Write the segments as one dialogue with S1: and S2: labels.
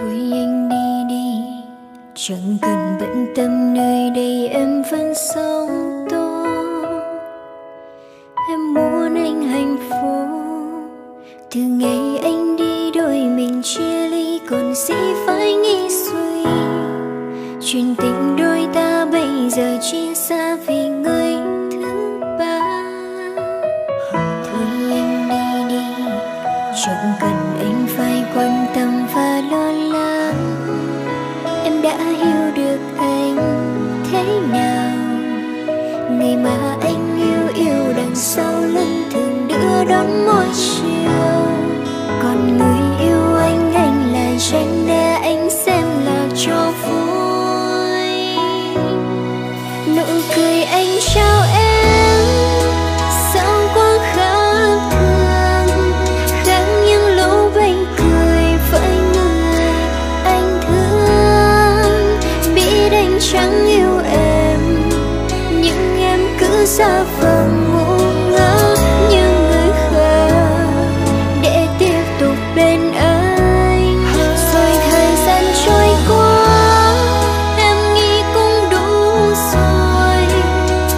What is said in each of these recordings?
S1: Thôi anh đi đi, chẳng cần bận tâm nơi đây em vẫn sống tốt. Em muốn anh hạnh phúc. Từ ngày anh đi đôi mình chia ly, còn gì phải nghĩ suy. Chuyện tình đôi ta bây giờ chia xa vì người thứ ba. Thôi anh đi đi, chẳng cần anh phải quan tâm và lo lắng. Em đã hiểu được anh thế nào. Ngày mà anh yêu đằng sau lưng thường đưa đón mỗi chiều. Còn người yêu anh lại tránh để anh xem là cho vui. Nụ cười anh trao em sao quá khác thường, khác những lúc anh cười với người anh thương. Biết anh chẳng yêu em nhưng em cứ giả vờ ngu ngơ như người khác để tiếp tục bên anh. Rồi thời gian trôi qua, em nghĩ cũng đủ rồi.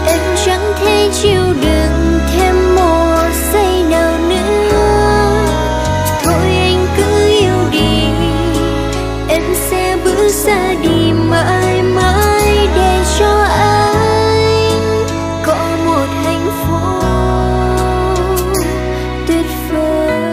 S1: Em chẳng thể chịu đựng thêm một giây nào nữa. Thôi anh cứ yêu đi, em sẽ bước ra đi mãi mãi để cho anh có một hạnh phúc tuyệt vời.